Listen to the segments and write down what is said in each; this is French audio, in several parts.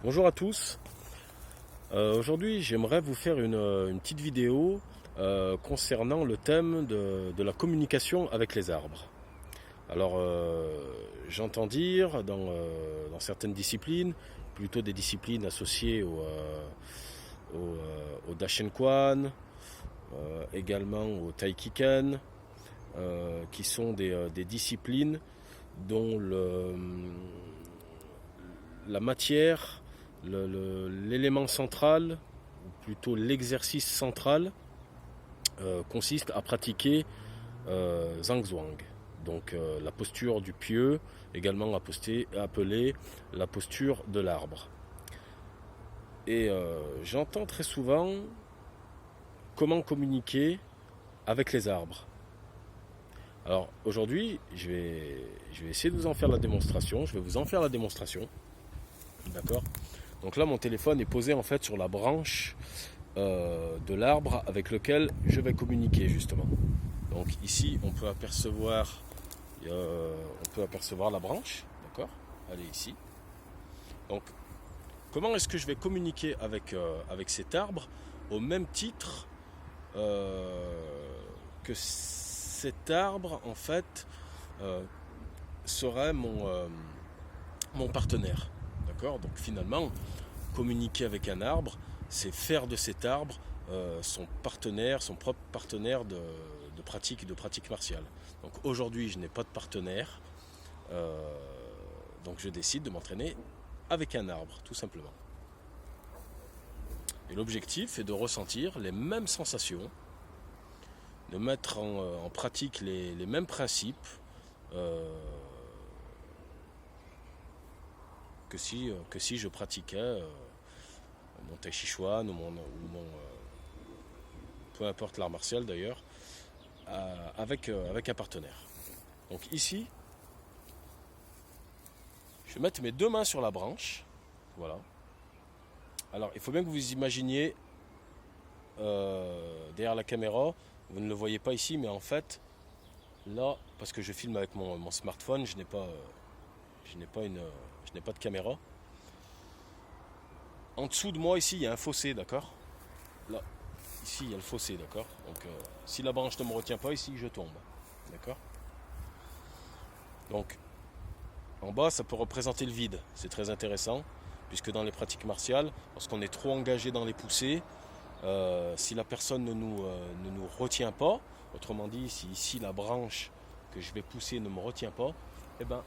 Bonjour à tous. Aujourd'hui, j'aimerais vous faire une petite vidéo concernant le thème de la communication avec les arbres. Alors, j'entends dire dans certaines disciplines, plutôt des disciplines associées au Dashenquan, également au Taikiken, qui sont des disciplines dont la matière, l'élément central, ou plutôt l'exercice central, consiste à pratiquer Zhangzhuang. Donc la posture du pieu, également appelée la posture de l'arbre. Et j'entends très souvent comment communiquer avec les arbres. Alors aujourd'hui, je vais essayer de vous en faire la démonstration. Je vais vous en faire la démonstration. D'accord ? Donc là, mon téléphone est posé en fait sur la branche de l'arbre avec lequel je vais communiquer justement. Donc ici, on peut apercevoir la branche. D'accord ? Elle est ici. Donc, comment est-ce que je vais communiquer avec cet arbre au même titre que cet arbre en fait serait mon partenaire. D'accord ? Donc finalement, communiquer avec un arbre, c'est faire de cet arbre son propre partenaire de pratique martiale. Donc aujourd'hui, je n'ai pas de partenaire, donc je décide de m'entraîner avec un arbre, tout simplement. Et l'objectif est de ressentir les mêmes sensations, de mettre en pratique les mêmes principes que si je pratiquais mon Tai Chi Chuan ou peu importe l'art martial d'ailleurs, avec un partenaire. Donc ici, je vais mettre mes deux mains sur la branche. Voilà. Alors il faut bien que vous imaginiez derrière la caméra, vous ne le voyez pas ici, mais en fait, là, parce que je filme avec mon smartphone, je n'ai pas de caméra. En dessous de moi, ici, il y a un fossé, d'accord ? Là, ici, il y a le fossé, d'accord ? Donc, si la branche ne me retient pas, ici, je tombe, d'accord ? Donc, en bas, ça peut représenter le vide. C'est très intéressant, puisque dans les pratiques martiales, lorsqu'on est trop engagé dans les poussées, si la personne ne nous retient pas, autrement dit, si ici la branche que je vais pousser ne me retient pas, eh ben,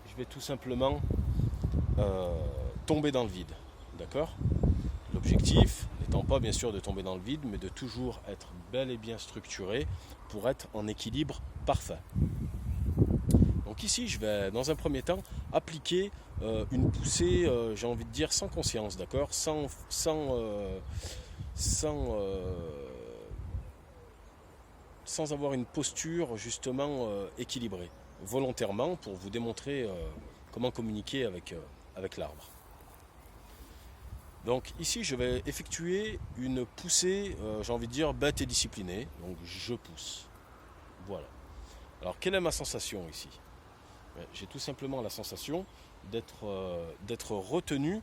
je vais tout simplement tomber dans le vide. D'accord ? L'objectif n'étant pas bien sûr de tomber dans le vide, mais de toujours être bel et bien structuré pour être en équilibre parfait. Donc ici, je vais dans un premier temps appliquer une poussée, j'ai envie de dire, sans conscience, d'accord ? Sans avoir une posture justement équilibrée, volontairement pour vous démontrer comment communiquer avec l'arbre. Donc ici je vais effectuer une poussée, j'ai envie de dire bête et disciplinée, donc je pousse. Voilà. Alors quelle est ma sensation ici ? J'ai tout simplement la sensation d'être retenu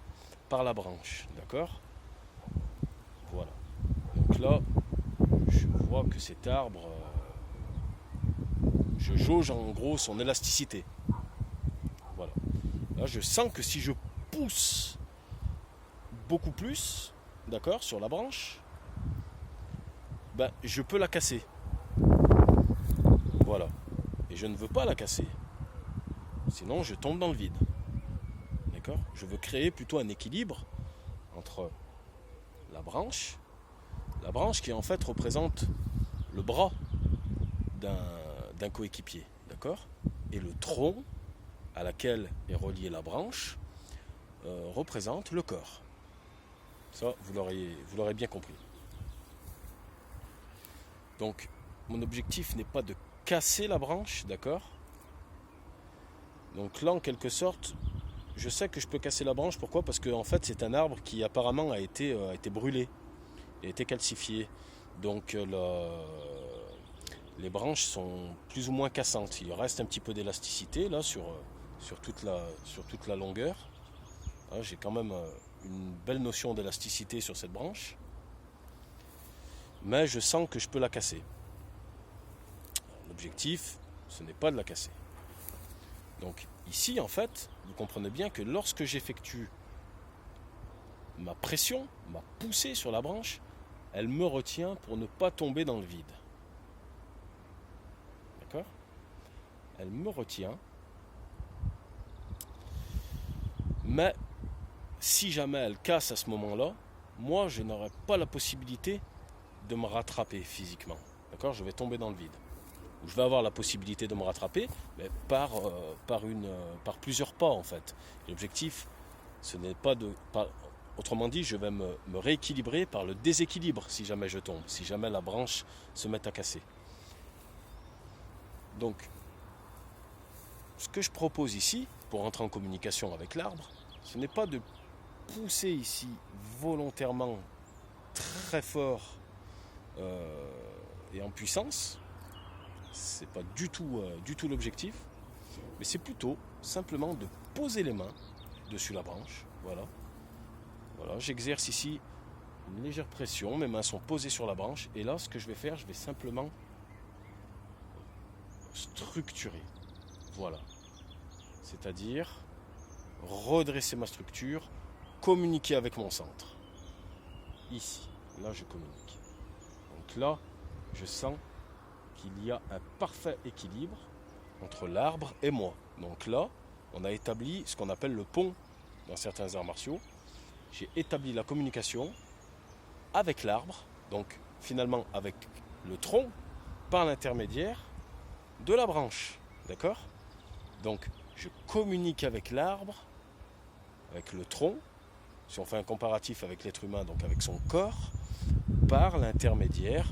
par la branche, d'accord ? Voilà. Donc là, je vois que cet arbre, je jauge en gros son élasticité. Voilà. Là je sens que si je pousse beaucoup plus, d'accord, sur la branche, ben, je peux la casser. Voilà. Et je ne veux pas la casser. Sinon, je tombe dans le vide. D'accord ? Je veux créer plutôt un équilibre entre la branche qui en fait représente le bras d'un coéquipier, d'accord ? Et le tronc à laquelle est reliée la branche représente le corps. Ça, vous l'aurez bien compris. Donc, mon objectif n'est pas de casser la branche, d'accord ? Donc là, en quelque sorte, je sais que je peux casser la branche. Pourquoi ? Parce que en fait, c'est un arbre qui apparemment a été brûlé, a été calcifié. Donc, les branches sont plus ou moins cassantes. Il reste un petit peu d'élasticité là sur toute la longueur. Hein, j'ai quand même une belle notion d'élasticité sur cette branche. Mais je sens que je peux la casser. L'objectif, ce n'est pas de la casser. Donc ici, en fait, vous comprenez bien que lorsque j'effectue ma pression, ma poussée sur la branche, elle me retient pour ne pas tomber dans le vide. D'accord ? Elle me retient. Mais si jamais elle casse à ce moment-là, moi, je n'aurai pas la possibilité de me rattraper physiquement. D'accord ? Je vais tomber dans le vide. Je vais avoir la possibilité de me rattraper, mais par plusieurs pas en fait. L'objectif, ce n'est pas de... autrement dit, je vais me rééquilibrer par le déséquilibre si jamais je tombe, si jamais la branche se met à casser. Donc, ce que je propose ici, pour entrer en communication avec l'arbre, ce n'est pas de pousser ici volontairement très fort et en puissance. C'est pas du tout l'objectif, mais c'est plutôt simplement de poser les mains dessus la branche. Voilà, j'exerce ici une légère pression, mes mains sont posées sur la branche, et là, ce que je vais faire, je vais simplement structurer. Voilà, c'est-à-dire redresser ma structure, communiquer avec mon centre. Ici, là, je communique. Donc là, je sens qu'il y a un parfait équilibre entre l'arbre et moi. Donc là, on a établi ce qu'on appelle le pont dans certains arts martiaux. J'ai établi la communication avec l'arbre, donc finalement avec le tronc, par l'intermédiaire de la branche. D'accord ? Donc je communique avec l'arbre, avec le tronc, si on fait un comparatif avec l'être humain, donc avec son corps, par l'intermédiaire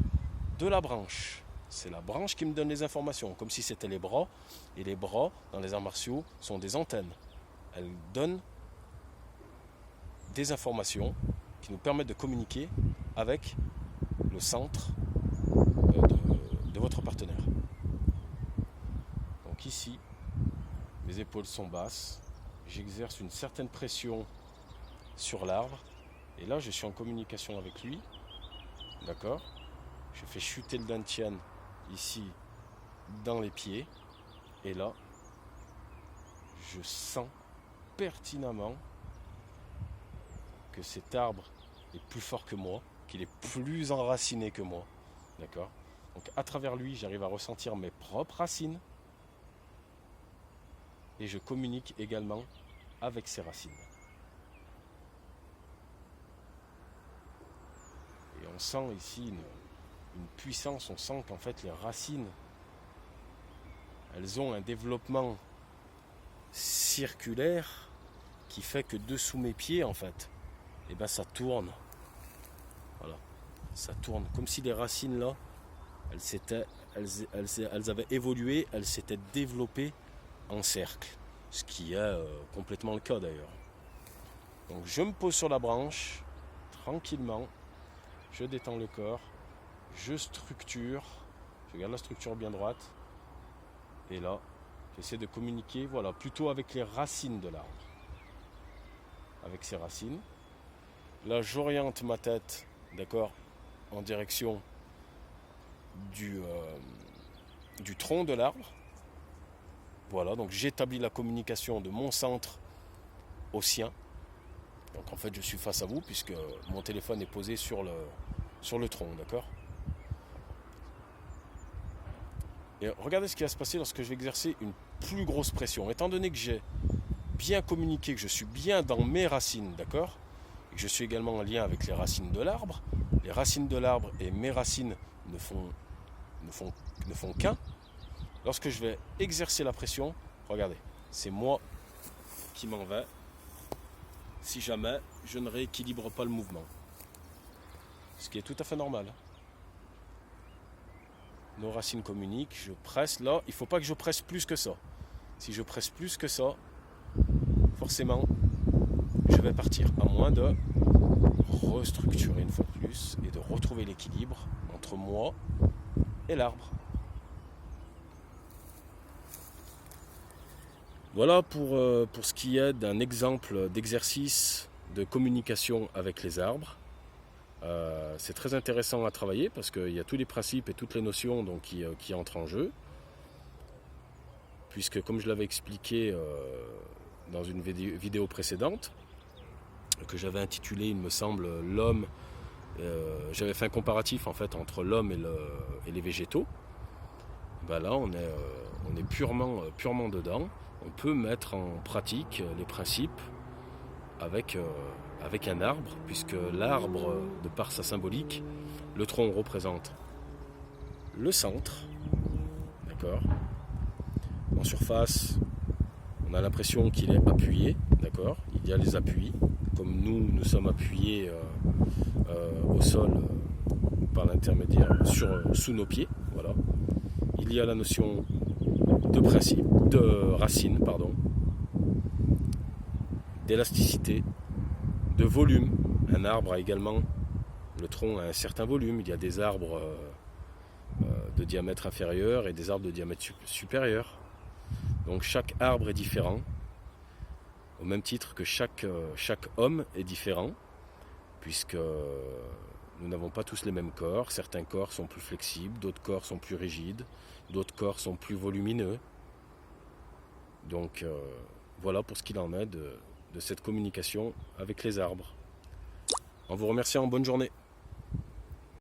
de la branche. C'est la branche qui me donne les informations, comme si c'était les bras. Et les bras, dans les arts martiaux, sont des antennes. Elles donnent des informations qui nous permettent de communiquer avec le centre de votre partenaire. Donc ici, mes épaules sont basses. J'exerce une certaine pression sur l'arbre. Et là, je suis en communication avec lui. D'accord ? Je fais chuter le dantian ici dans les pieds, et là je sens pertinemment que cet arbre est plus fort que moi, qu'il est plus enraciné que moi. D'accord ? Donc à travers lui, j'arrive à ressentir mes propres racines, et je communique également avec ces racines. Et on sent ici une puissance, on sent qu'en fait les racines, elles ont un développement circulaire qui fait que dessous mes pieds, en fait, et ben ça tourne. Voilà, ça tourne. Comme si les racines là, elles avaient évolué, elles s'étaient développées en cercle. Ce qui est complètement le cas d'ailleurs. Donc je me pose sur la branche, tranquillement, je détends le corps, je structure, je garde la structure bien droite, et là, j'essaie de communiquer, voilà, plutôt avec les racines de l'arbre. Avec ces racines. Là, j'oriente ma tête, d'accord, en direction du tronc de l'arbre. Voilà, donc j'établis la communication de mon centre au sien. Donc en fait, je suis face à vous, puisque mon téléphone est posé sur le tronc, d'accord ? Et regardez ce qui va se passer lorsque je vais exercer une plus grosse pression. Étant donné que j'ai bien communiqué, que je suis bien dans mes racines, d'accord ? Et que je suis également en lien avec les racines de l'arbre. Les racines de l'arbre et mes racines ne font qu'un. Lorsque je vais exercer la pression, regardez, c'est moi qui m'en vais si jamais je ne rééquilibre pas le mouvement. Ce qui est tout à fait normal. Nos racines communiquent, je presse. Là, il ne faut pas que je presse plus que ça. Si je presse plus que ça, forcément, je vais partir. À moins de restructurer une fois de plus et de retrouver l'équilibre entre moi et l'arbre. Voilà pour ce qui est d'un exemple d'exercice de communication avec les arbres. C'est très intéressant à travailler parce qu'il y a tous les principes et toutes les notions donc, qui entrent en jeu. Puisque comme je l'avais expliqué dans une vidéo précédente, que j'avais intitulée, il me semble, l'homme, j'avais fait un comparatif en fait entre l'homme et les végétaux. Ben là on est purement dedans. On peut mettre en pratique les principes avec un arbre, puisque l'arbre, de par sa symbolique, le tronc représente le centre, d'accord. En surface, on a l'impression qu'il est appuyé, d'accord. Il y a les appuis, comme nous sommes appuyés au sol par l'intermédiaire sous nos pieds, voilà. Il y a la notion de racine, d'élasticité, de volume. Un arbre a également, le tronc a un certain volume. Il y a des arbres de diamètre inférieur et des arbres de diamètre supérieur. Donc chaque arbre est différent, au même titre que chaque homme est différent, puisque nous n'avons pas tous les mêmes corps. Certains corps sont plus flexibles, d'autres corps sont plus rigides, d'autres corps sont plus volumineux. Donc voilà pour ce qu'il en est de cette communication avec les arbres. En vous remerciant, bonne journée.